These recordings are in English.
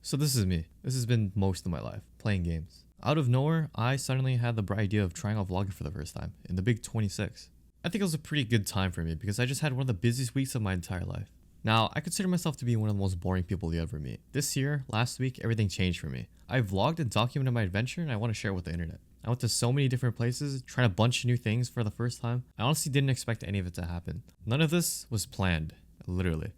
So this is me. This has been most of my life, playing games. Out of nowhere, I suddenly had the bright idea of trying out vlogging for the first time, in the big 26. I think it was a pretty good time for me because I just had one of the busiest weeks of my entire life. Now, I consider myself to be one of the most boring people you ever meet. This year, last week, everything changed for me. I vlogged and documented my adventure and I want to share it with the internet. I went to so many different places, trying a bunch of new things for the first time. I honestly didn't expect any of it to happen. None of this was planned, literally.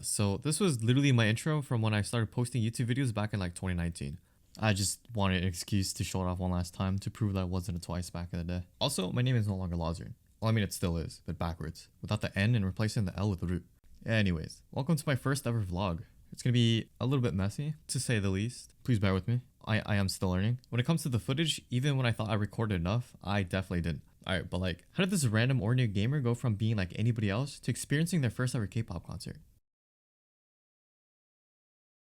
So this was literally my intro from when I started posting YouTube videos back in like 2019. I just wanted an excuse to show it off one last time to prove that I wasn't a twice back in the day. Also, my name is no longer Lazarn. Well, I mean, it still is, but backwards, without the N and replacing the L with the root. Anyways, welcome to my first ever vlog. It's gonna be a little bit messy, to say the least. Please bear with me. I am still learning. When it comes to the footage, even when I thought I recorded enough, I definitely didn't. Alright, but like, how did this random ordinary gamer go from being like anybody else to experiencing their first ever K-pop concert?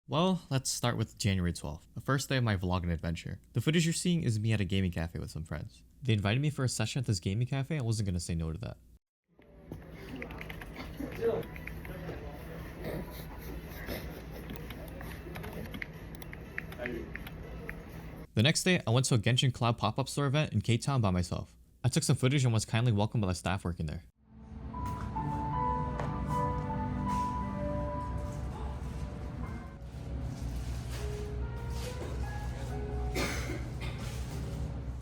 Well, let's start with January 12th, the first day of my vlogging adventure. The footage you're seeing is me at a gaming cafe with some friends. They invited me for a session at this gaming cafe. I wasn't gonna say no to that. The next day, I went to a Genshin collab pop-up store event in K-Town by myself. I took some footage and was kindly welcomed by the staff working there.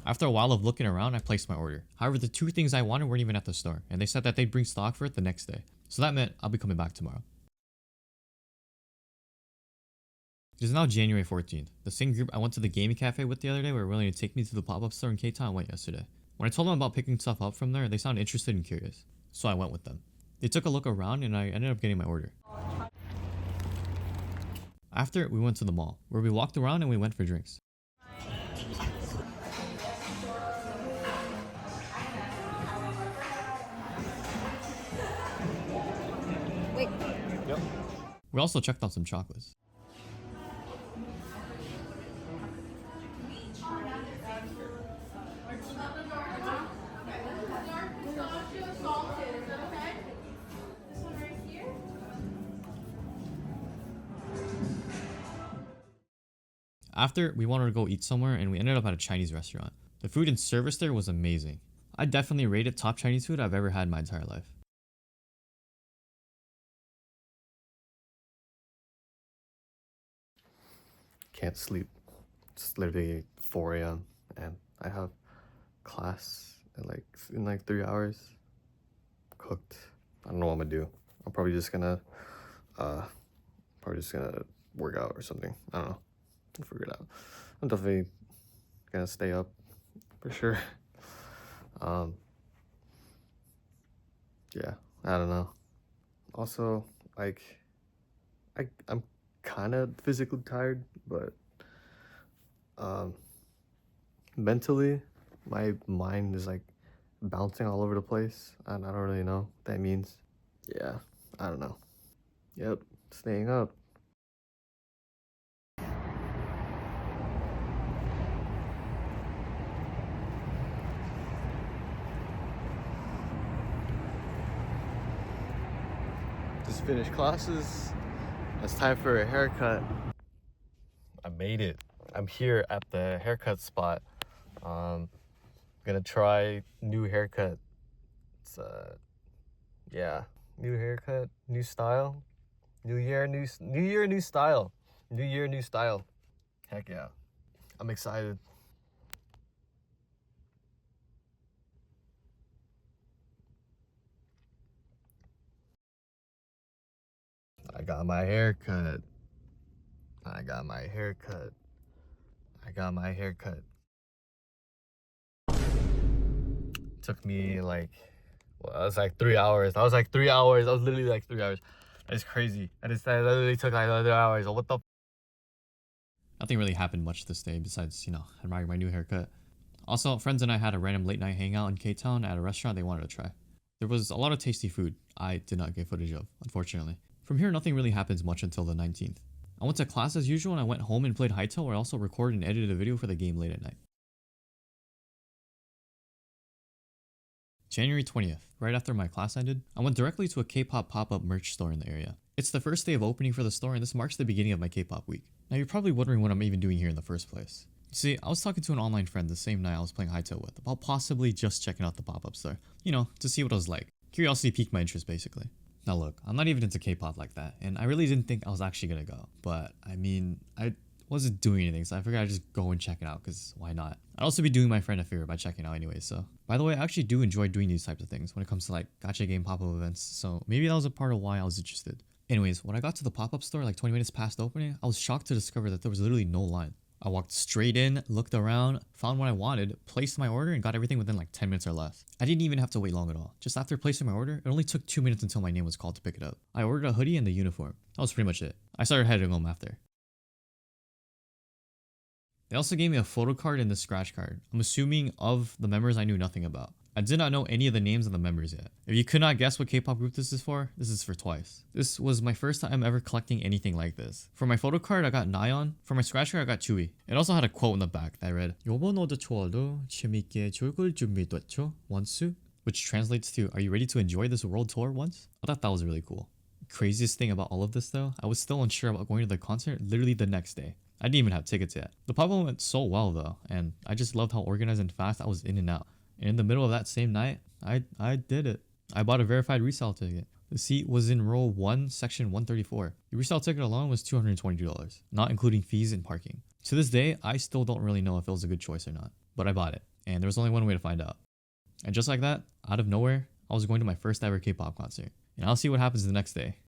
After a while of looking around, I placed my order. However, the two things I wanted weren't even at the store, and they said that they'd bring stock for it the next day. So that meant I'll be coming back tomorrow. It is now January 14th. The same group I went to the gaming cafe with the other day were willing to take me to the pop-up store in K-Town I went yesterday. When I told them about picking stuff up from there, they sounded interested and curious. So I went with them. They took a look around and I ended up getting my order. After, we went to the mall, where we walked around and we went for drinks. Wait. Yep. We also checked out some chocolates. After, we wanted to go eat somewhere and we ended up at a Chinese restaurant. The food and service there was amazing. I definitely rate it top Chinese food I've ever had in my entire life. Can't sleep. It's literally 4 a.m. and I have class in like 3 hours. Cooked. I don't know what I'm gonna do. I'm probably just gonna work out or something. I don't know. I'll figure it out. I'm definitely gonna stay up for sure. Yeah, I don't know. Also, like, I'm kind of physically tired, but mentally, my mind is like bouncing all over the place, and I don't really know what that means. Yeah, I don't know. Yep, staying up. Just finished classes. It's time for a haircut. I made it. I'm here at the haircut spot. Gonna try new haircut. It's yeah, new haircut, new style, new year, new style, new year, new style. Heck yeah, I'm excited. I got my haircut. I got my haircut. I got my haircut. Took me like, well, that was like 3 hours. That was like 3 hours. That was literally like 3 hours. That's crazy. That literally took like 3 hours. What the? Nothing really happened much this day besides, admiring my new haircut. Also, friends and I had a random late night hangout in K-Town at a restaurant they wanted to try. There was a lot of tasty food I did not get footage of, unfortunately. From here, nothing really happens much until the 19th. I went to class as usual and I went home and played Hytale, where I also recorded and edited a video for the game late at night. January 20th, right after my class ended, I went directly to a K-pop pop-up merch store in the area. It's the first day of opening for the store and this marks the beginning of my K-pop week. Now you're probably wondering what I'm even doing here in the first place. You see, I was talking to an online friend the same night I was playing Hytale with about possibly just checking out the pop-up store, to see what it was like. Curiosity piqued my interest basically. Now look, I'm not even into K-pop like that, and I really didn't think I was actually gonna go, but I mean, I wasn't doing anything, so I figured I'd just go and check it out, because why not? I'd also be doing my friend a favor by checking out anyway, so. By the way, I actually do enjoy doing these types of things when it comes to like gacha game pop-up events, so maybe that was a part of why I was interested. Anyways, when I got to the pop-up store like 20 minutes past opening, I was shocked to discover that there was literally no line. I walked straight in, looked around, found what I wanted, placed my order, and got everything within like 10 minutes or less. I didn't even have to wait long at all. Just after placing my order, it only took 2 minutes until my name was called to pick it up. I ordered a hoodie and the uniform. That was pretty much it. I started heading home after. They also gave me a photo card and the scratch card. I'm assuming of the members I knew nothing about. I did not know any of the names of the members yet. If you could not guess what K-pop group this is for TWICE. This was my first time ever collecting anything like this. For my photo card, I got Nayeon. For my scratch card, I got Chewy. It also had a quote in the back that read, "요번 투어도 재밌게 즐길 준비됐죠? 원수?" Which translates to, "Are you ready to enjoy this world tour once?" I thought that was really cool. Craziest thing about all of this though, I was still unsure about going to the concert literally the next day. I didn't even have tickets yet. The pop-up went so well though, and I just loved how organized and fast I was in and out. And in the middle of that same night, I did it. I bought a verified resale ticket. The seat was in row 1, section 134. The resale ticket alone was $222, not including fees and parking. To this day, I still don't really know if it was a good choice or not, but I bought it, and there was only one way to find out. And just like that, out of nowhere, I was going to my first ever K-pop concert, and I'll see what happens the next day.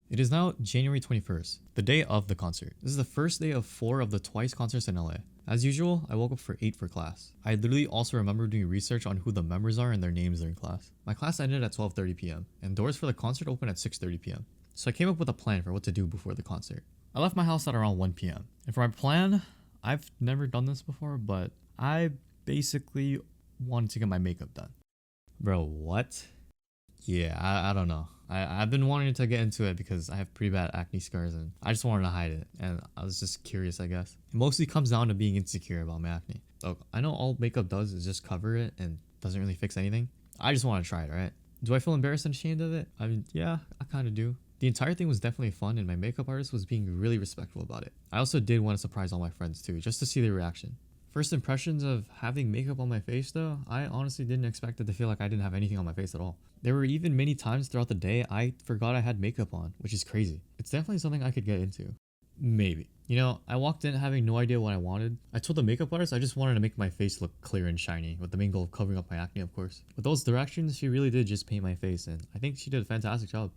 It is now January 21st, the day of the concert. This is the first day of 4 of the TWICE concerts in LA. As usual, I woke up for 8 for class. I literally also remember doing research on who the members are and their names during class. My class ended at 12:30 p.m. and doors for the concert opened at 6:30 p.m. So I came up with a plan for what to do before the concert. I left my house at around 1 p.m. And for my plan, I've never done this before, but I basically wanted to get my makeup done. Bro, what? Yeah, I don't know. I've been wanting to get into it because I have pretty bad acne scars and I just wanted to hide it. And I was just curious, I guess. It mostly comes down to being insecure about my acne. So I know all makeup does is just cover it and doesn't really fix anything. I just want to try it, right? Do I feel embarrassed and ashamed of it? I mean, yeah, I kind of do. The entire thing was definitely fun and my makeup artist was being really respectful about it. I also did want to surprise all my friends too, just to see their reaction. First impressions of having makeup on my face though, I honestly didn't expect it to feel like I didn't have anything on my face at all. There were even many times throughout the day I forgot I had makeup on, which is crazy. It's definitely something I could get into. Maybe. I walked in having no idea what I wanted. I told the makeup artist I just wanted to make my face look clear and shiny, with the main goal of covering up my acne of course. With those directions, she really did just paint my face and I think she did a fantastic job.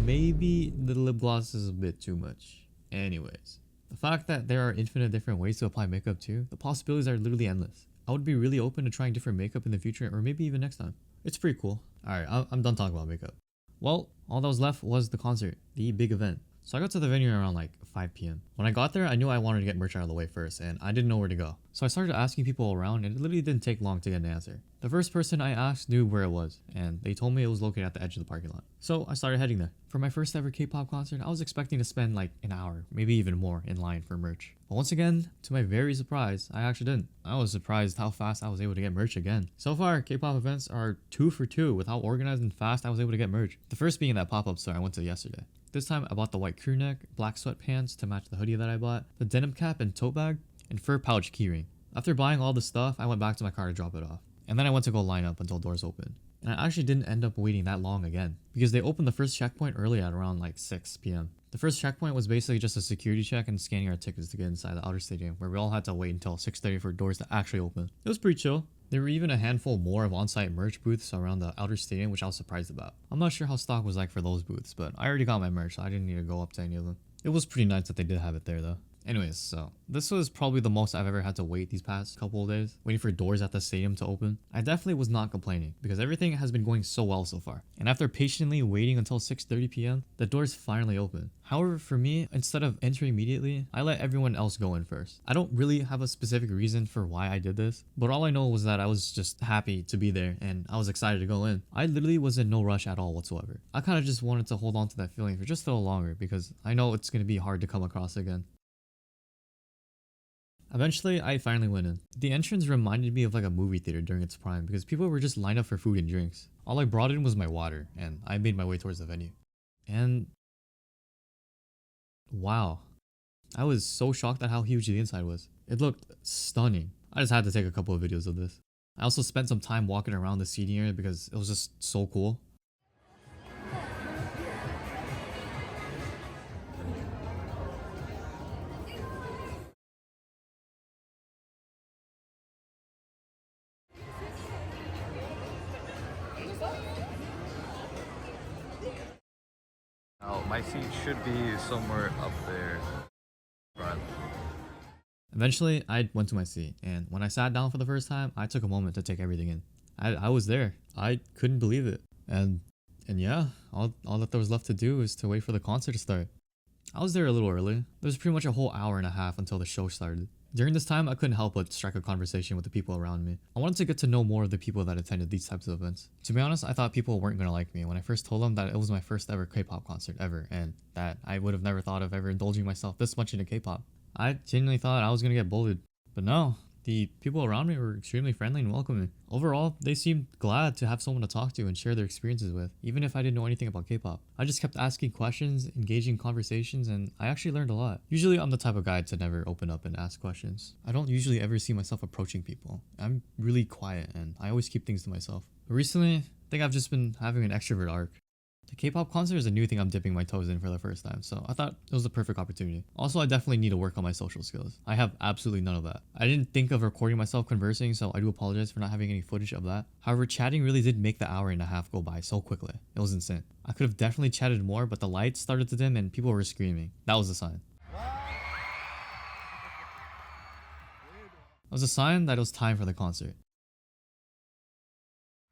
Maybe the lip gloss is a bit too much. Anyways. The fact that there are infinite different ways to apply makeup too, the possibilities are literally endless. I would be really open to trying different makeup in the future or maybe even next time. It's pretty cool. Alright, I'm done talking about makeup. Well, all that was left was the concert, the big event. So I got to the venue around like 5 p.m. When I got there, I knew I wanted to get merch out of the way first and I didn't know where to go. So I started asking people around and it literally didn't take long to get an answer. The first person I asked knew where it was and they told me it was located at the edge of the parking lot. So I started heading there. For my first ever K-pop concert, I was expecting to spend like an hour, maybe even more in line for merch. But once again, to my very surprise, I actually didn't. I was surprised how fast I was able to get merch again. So far, K-pop events are 2 for 2 with how organized and fast I was able to get merch. The first being that pop-up store I went to yesterday. This time I bought the white crew neck, black sweatpants to match the hoodie that I bought, the denim cap and tote bag, and fur pouch keyring. After buying all the stuff, I went back to my car to drop it off. And then I went to go line up until doors opened. And I actually didn't end up waiting that long again, because they opened the first checkpoint early at around like 6 p.m. The first checkpoint was basically just a security check and scanning our tickets to get inside the outer stadium, where we all had to wait until 6:30 for doors to actually open. It was pretty chill. There were even a handful more of on-site merch booths around the outer stadium, which I was surprised about. I'm not sure how stock was like for those booths, but I already got my merch, so I didn't need to go up to any of them. It was pretty nice that they did have it there though. Anyways, so this was probably the most I've ever had to wait these past couple of days, waiting for doors at the stadium to open. I definitely was not complaining because everything has been going so well so far. And after patiently waiting until 6:30 p.m., the doors finally opened. However, for me, instead of entering immediately, I let everyone else go in first. I don't really have a specific reason for why I did this, but all I know was that I was just happy to be there and I was excited to go in. I literally was in no rush at all whatsoever. I kind of just wanted to hold on to that feeling for just a little longer because I know it's going to be hard to come across again. Eventually, I finally went in. The entrance reminded me of like a movie theater during its prime because people were just lined up for food and drinks. All I brought in was my water, and I made my way towards the venue. And wow, I was so shocked at how huge the inside was. It looked stunning. I just had to take a couple of videos of this. I also spent some time walking around the seating area because it was just so cool. Now, my seat should be somewhere up there. Front. Eventually, I went to my seat, and when I sat down for the first time, I took a moment to take everything in. I was there. I couldn't believe it. And yeah, all that there was left to do is to wait for the concert to start. I was there a little early. There was pretty much a whole hour and a half until the show started. During this time, I couldn't help but strike a conversation with the people around me. I wanted to get to know more of the people that attended these types of events. To be honest, I thought people weren't gonna like me when I first told them that it was my first ever K-pop concert ever, and that I would have never thought of ever indulging myself this much into K-pop. I genuinely thought I was gonna get bullied, but no. The people around me were extremely friendly and welcoming. Overall, they seemed glad to have someone to talk to and share their experiences with, even if I didn't know anything about K-pop. I just kept asking questions, engaging in conversations, and I actually learned a lot. Usually, I'm the type of guy to never open up and ask questions. I don't usually ever see myself approaching people. I'm really quiet, and I always keep things to myself. But recently, I think I've just been having an extrovert arc. The K-pop concert is a new thing I'm dipping my toes in for the first time, so I thought it was the perfect opportunity. Also, I definitely need to work on my social skills. I have absolutely none of that. I didn't think of recording myself conversing, so I do apologize for not having any footage of that. However, chatting really did make the hour and a half go by so quickly. It was insane. I could have definitely chatted more, but the lights started to dim and people were screaming. That was a sign. It was a sign that it was time for the concert.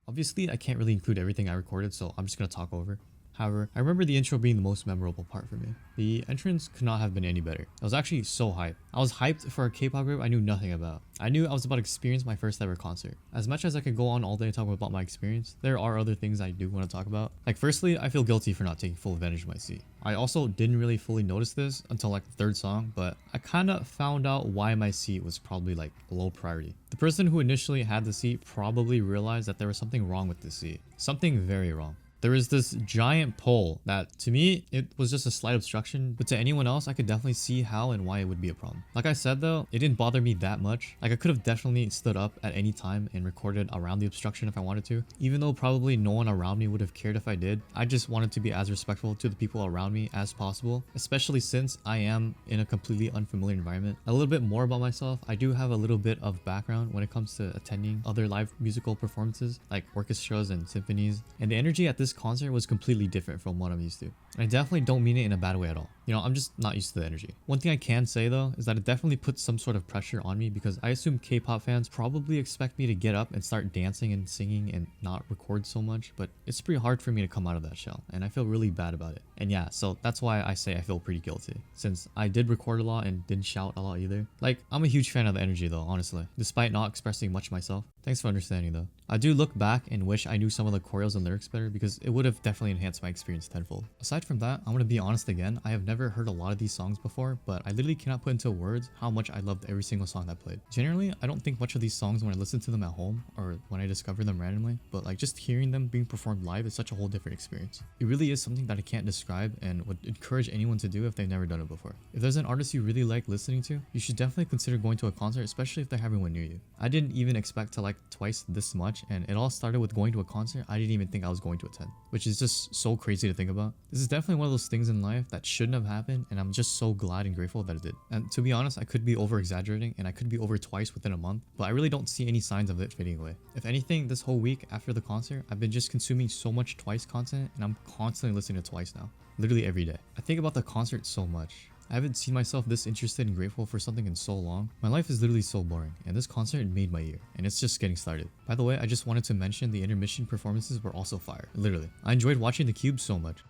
Obviously, I can't really include everything I recorded, so I'm just gonna talk over. However, I remember the intro being the most memorable part for me. The entrance could not have been any better. I was actually so hyped. I was hyped for a K-pop group I knew nothing about. I knew I was about to experience my first ever concert. As much as I could go on all day talking about my experience, there are other things I do want to talk about. Like firstly, I feel guilty for not taking full advantage of my seat. I also didn't really fully notice this until like the third song, but I kinda found out why my seat was probably like low priority. The person who initially had the seat probably realized that there was something wrong with the seat. Something very wrong. There was this giant pole that to me, it was just a slight obstruction, but to anyone else, I could definitely see how and why it would be a problem. Like I said though, it didn't bother me that much. Like I could have definitely stood up at any time and recorded around the obstruction if I wanted to, even though probably no one around me would have cared if I did. I just wanted to be as respectful to the people around me as possible, especially since I am in a completely unfamiliar environment. A little bit more about myself, I do have a little bit of background when it comes to attending other live musical performances like orchestras and symphonies, and the energy at this concert was completely different from what I'm used to. And I definitely don't mean it in a bad way at all. You know, I'm just not used to the energy. One thing I can say though is that it definitely puts some sort of pressure on me because I assume K-pop fans probably expect me to get up and start dancing and singing and not record so much, but it's pretty hard for me to come out of that shell and I feel really bad about it. And yeah, so that's why I say I feel pretty guilty, since I did record a lot and didn't shout a lot either. Like, I'm a huge fan of the energy though, honestly, despite not expressing much myself. Thanks for understanding though. I do look back and wish I knew some of the choreos and lyrics better because it would have definitely enhanced my experience tenfold. Aside from that, I'm gonna be honest again, I have never heard a lot of these songs before, but I literally cannot put into words how much I loved every single song that played. Generally, I don't think much of these songs when I listen to them at home or when I discover them randomly, but like just hearing them being performed live is such a whole different experience. It really is something that I can't describe and would encourage anyone to do if they've never done it before. If there's an artist you really like listening to, you should definitely consider going to a concert, especially if they're having one near you. I didn't even expect to like Twice this much, and it all started with going to a concert I didn't even think I was going to attend, which is just so crazy to think about. This is definitely one of those things in life that shouldn't have happened, and I'm just so glad and grateful that it did. And to be honest, I could be over exaggerating and I could be over twice within a month, but I really don't see any signs of it fading away. If anything, this whole week after the concert, I've been just consuming so much Twice content and I'm constantly listening to Twice now, literally every day. I think about the concert so much. I haven't seen myself this interested and grateful for something in so long. My life is literally so boring, and this concert made my year, and it's just getting started. By the way, I just wanted to mention the intermission performances were also fire, literally. I enjoyed watching the cube so much.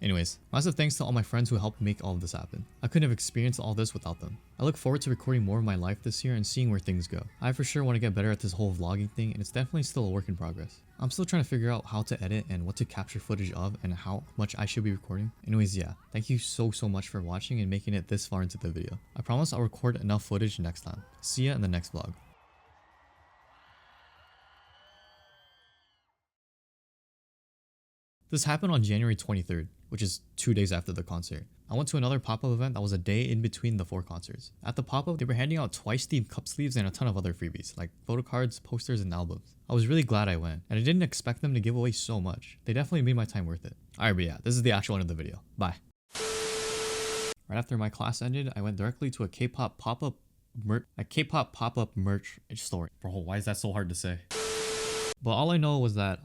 Anyways, massive thanks to all my friends who helped make all of this happen. I couldn't have experienced all this without them. I look forward to recording more of my life this year and seeing where things go. I for sure want to get better at this whole vlogging thing, and it's definitely still a work in progress. I'm still trying to figure out how to edit and what to capture footage of and how much I should be recording. Anyways, yeah, thank you so much for watching and making it this far into the video. I promise I'll record enough footage next time. See ya in the next vlog. This happened on January 23rd, which is 2 days after the concert. I went to another pop-up event that was a day in between the 4 concerts. At the pop-up, they were handing out twice-themed cup sleeves and a ton of other freebies, like photo cards, posters, and albums. I was really glad I went, and I didn't expect them to give away so much. They definitely made my time worth it. Alright, but yeah, this is the actual end of the video. Bye. Right after my class ended, I went directly to a K-pop pop-up merch store. Bro, why is that so hard to say? But all I know was that